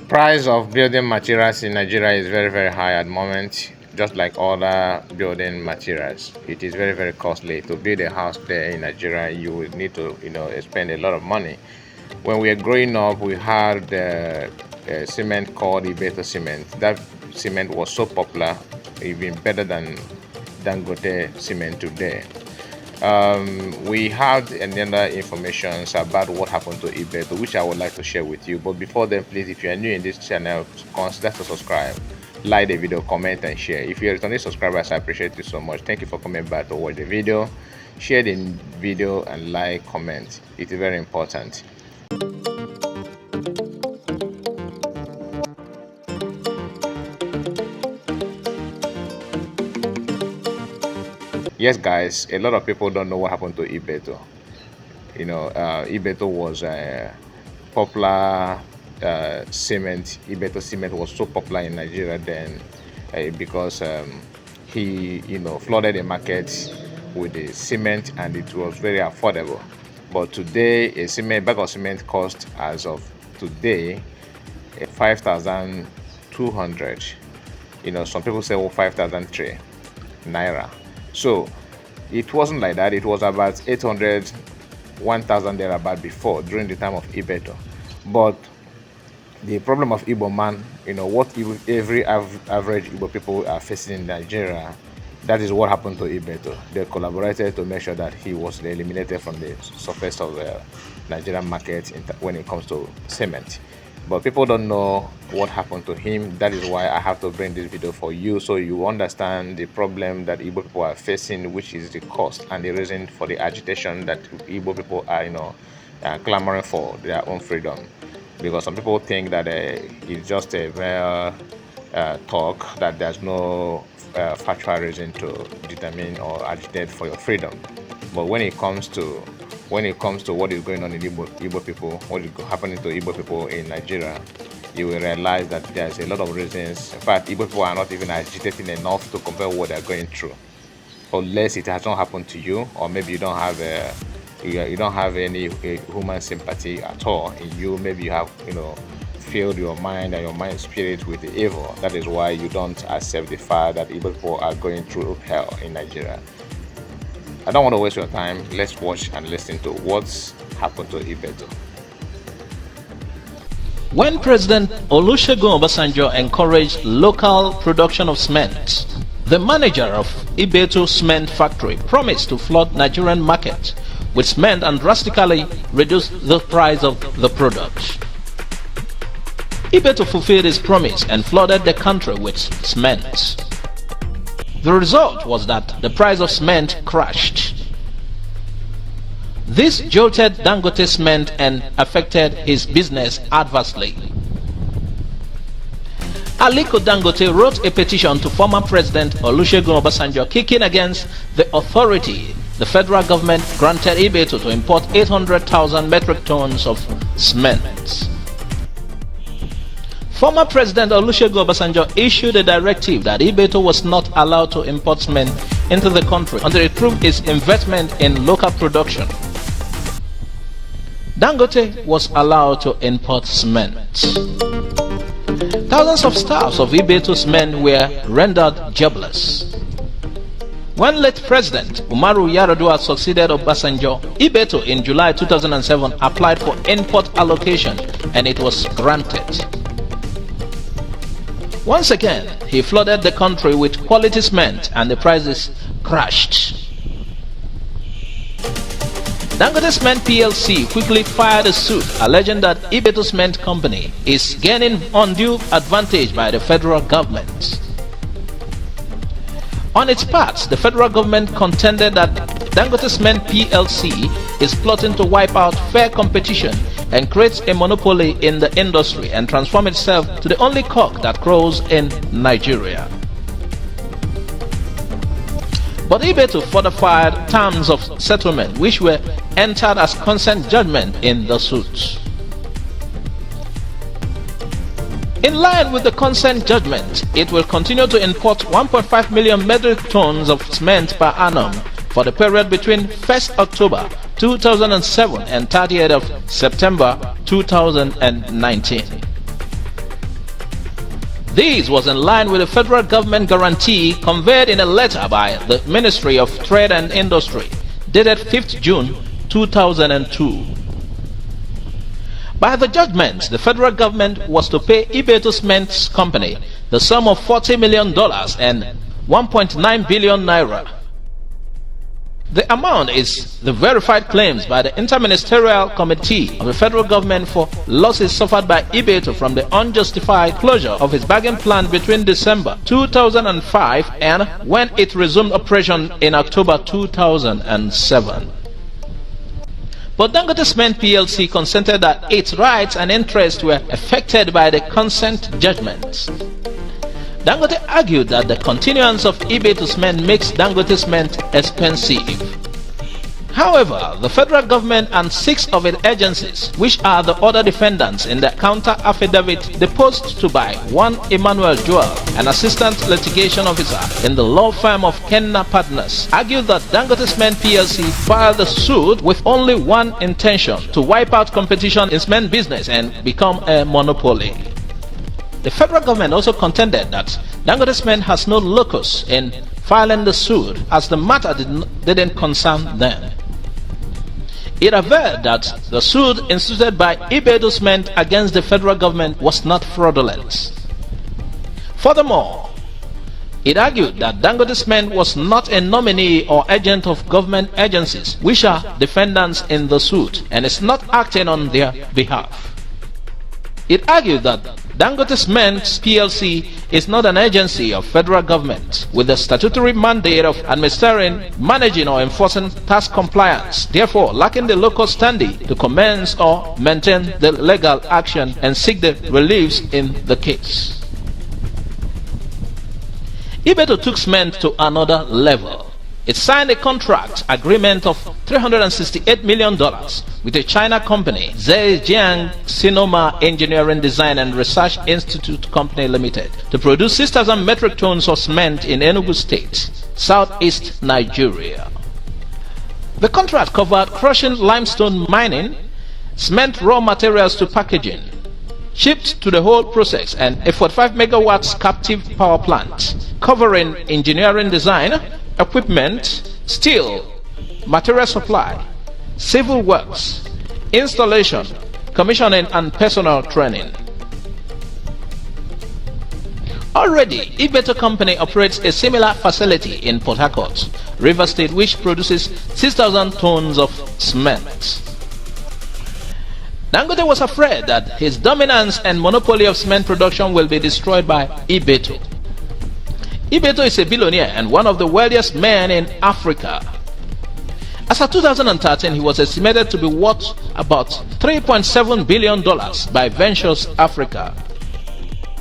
Price of building materials in Nigeria is very, very high at the moment. Just like other building materials, it is very, very costly to build a house there in Nigeria. You will need to, spend a lot of money. When we were growing up, we had cement called iBETO cement. That cement was so popular, even better than Dangote cement today. We have another information about what happened to iBETO, which I would like to share with you. But before then, please, if you are new in this channel, consider to subscribe, like the video, comment and share. If you are returning subscribers, I appreciate you so much. Thank you for coming back to watch the video. Share the video and like, comment. It is very important. Yes, guys, a lot of people don't know what happened to iBETO. iBETO was a popular cement. iBETO cement was so popular in Nigeria then because he, flooded the market with the cement, and it was very affordable. But today, a bag of cement cost, as of today, 5,200. Some people say, oh, 5,003 naira. So it wasn't like that. It was about 800, 1,000 thereabout before, during the time of iBETO. But the problem of Igbo man, what every average Igbo people are facing in Nigeria, that is what happened to iBETO. They collaborated to make sure that he was eliminated from the surface of the Nigerian market when it comes to cement. But people don't know what happened to him. That is why I have to bring this video for you, so you understand the problem that Igbo people are facing, which is the cost and the reason for the agitation that Igbo people are, clamoring for their own freedom. Because some people think that it's just a mere talk, that there's no factual reason to determine or agitate for your freedom. But when it comes to what is going on in Igbo people, what is happening to Igbo people in Nigeria, you will realize that there's a lot of reasons. In fact, Igbo people are not even agitating enough to compare what they're going through, unless it has not happened to you, or maybe you don't have you don't have any human sympathy at all in you. Maybe you have filled your mind and your mind spirit with the evil. That is why you don't accept the fact that Igbo people are going through hell in Nigeria. I don't want to waste your time. Let's watch and listen to what's happened to iBETO. When President Olusegun Obasanjo encouraged local production of cement, the manager of iBETO cement factory promised to flood Nigerian market with cement and drastically reduce the price of the product. iBETO fulfilled his promise and flooded the country with cement. The result was that the price of cement crashed. This jolted Dangote cement and affected his business adversely. Aliko Dangote wrote a petition to former President Olusegun Obasanjo kicking against the authority the federal government granted iBETO to import 800,000 metric tons of cement. Former President Olusegun Obasanjo issued a directive that iBETO was not allowed to import cement into the country until it proved its investment in local production. Dangote was allowed to import cement. Thousands of staffs of iBETO's men were rendered jobless. When late President Umaru Yar'Adua succeeded Obasanjo, iBETO in July 2007 applied for import allocation and it was granted. Once again, he flooded the country with quality cement and the prices crashed. Dangote Cement PLC quickly filed a suit alleging that iBETO Cement Company is gaining undue advantage by the federal government. On its part, the federal government contended that Dangote Cement PLC is plotting to wipe out fair competition and create a monopoly in the industry and transform itself to the only cock that crows in Nigeria. But iBETO fortified terms of settlement which were entered as consent judgment in the suit. In line with the consent judgment, it will continue to import 1.5 million metric tons of cement per annum for the period between 1st October 2007 and 30th of September 2019. This was in line with the federal government guarantee conveyed in a letter by the Ministry of Trade and Industry, dated 5th June 2002. By the judgment, the federal government was to pay iBETO Cement Company the sum of $40 million and 1.9 billion naira. The amount is the verified claims by the Interministerial Committee of the federal government for losses suffered by iBETO from the unjustified closure of its bagging plant between December 2005 and when it resumed operation in October 2007. But Dangote Cement PLC consented that its rights and interests were affected by the consent judgment. Dangote argued that the continuance of iBETO Cement makes Dangote Cement expensive. However, the federal government and 6 of its agencies, which are the other defendants in the counter affidavit deposed to by one Emmanuel Joel, an assistant litigation officer in the law firm of Kenna Partners, argued that Dangote Cement PLC filed the suit with only one intention: to wipe out competition in cement business and become a monopoly. The federal government also contended that Dangote Cement has no locus in filing the suit, as the matter didn't concern them. It averred that the suit instituted by iBETO Cement against the federal government was not fraudulent. Furthermore, it argued that Dangote Cement was not a nominee or agent of government agencies, which are defendants in the suit, and is not acting on their behalf. It argued that Dangote Cement PLC is not an agency of federal government with the statutory mandate of administering, managing or enforcing tax compliance, therefore lacking the local standing to commence or maintain the legal action and seek the reliefs in the case. iBETO took cement to another level. It signed a contract agreement of $368 million with a China company, Zhejiang Sinoma Engineering Design and Research Institute Company Limited, to produce 6,000 metric tons of cement in Enugu State, southeast Nigeria. The contract covered crushing limestone mining, cement raw materials to packaging, shipped to the whole process, and a 45 megawatts captive power plant, covering engineering design, equipment, steel, material supply, civil works, installation, commissioning and personal training. Already, iBETO Company operates a similar facility in Port Harcourt, Rivers State, which produces 6,000 tons of cement. Dangote was afraid that his dominance and monopoly of cement production will be destroyed by iBETO. iBETO is a billionaire and one of the wealthiest men in Africa. As of 2013, he was estimated to be worth about $3.7 billion by Ventures Africa.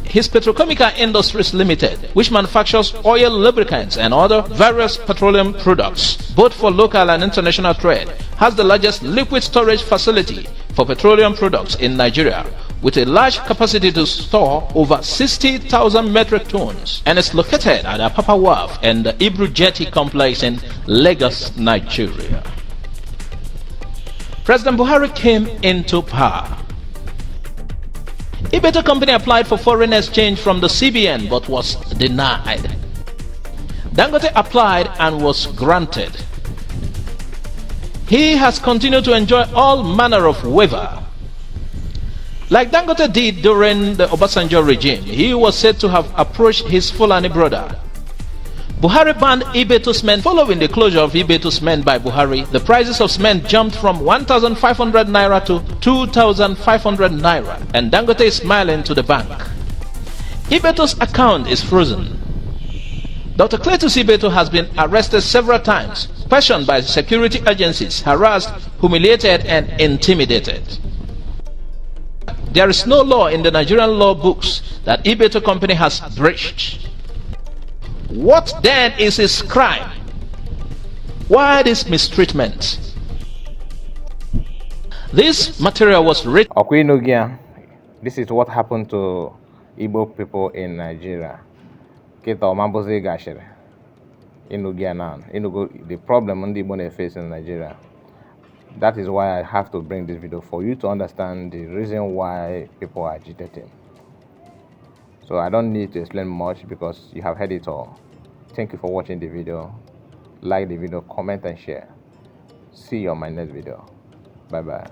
His Petrochemical Industries Limited, which manufactures oil lubricants and other various petroleum products, both for local and international trade, has the largest liquid storage facility for petroleum products in Nigeria, with a large capacity to store over 60,000 metric tons, and is located at Apapa Wharf and the Ibru Jetty complex in Lagos, Nigeria. President Buhari came into power. iBETO Company applied for foreign exchange from the CBN but was denied. Dangote applied and was granted. He has continued to enjoy all manner of waiver. Like Dangote did during the Obasanjo regime, he was said to have approached his Fulani brother. Buhari banned iBETO Cement. Following the closure of iBETO Cement by Buhari, the prices of cement jumped from 1,500 naira to 2,500 naira, and Dangote is smiling to the bank. iBETO's account is frozen. Dr. Cletus iBETO has been arrested several times, questioned by security agencies, harassed, humiliated, and intimidated. There is no law in the Nigerian law books that iBETO Company has breached. What then is his crime? Why this mistreatment? This material was written. This is what happened to Igbo people in Nigeria. The problem Ndi Igbo face in Nigeria. That is why I have to bring this video, for you to understand the reason why people are agitating. So I don't need to explain much because you have heard it all. Thank you for watching the video. Like the video, comment and share. See you on my next video. Bye bye.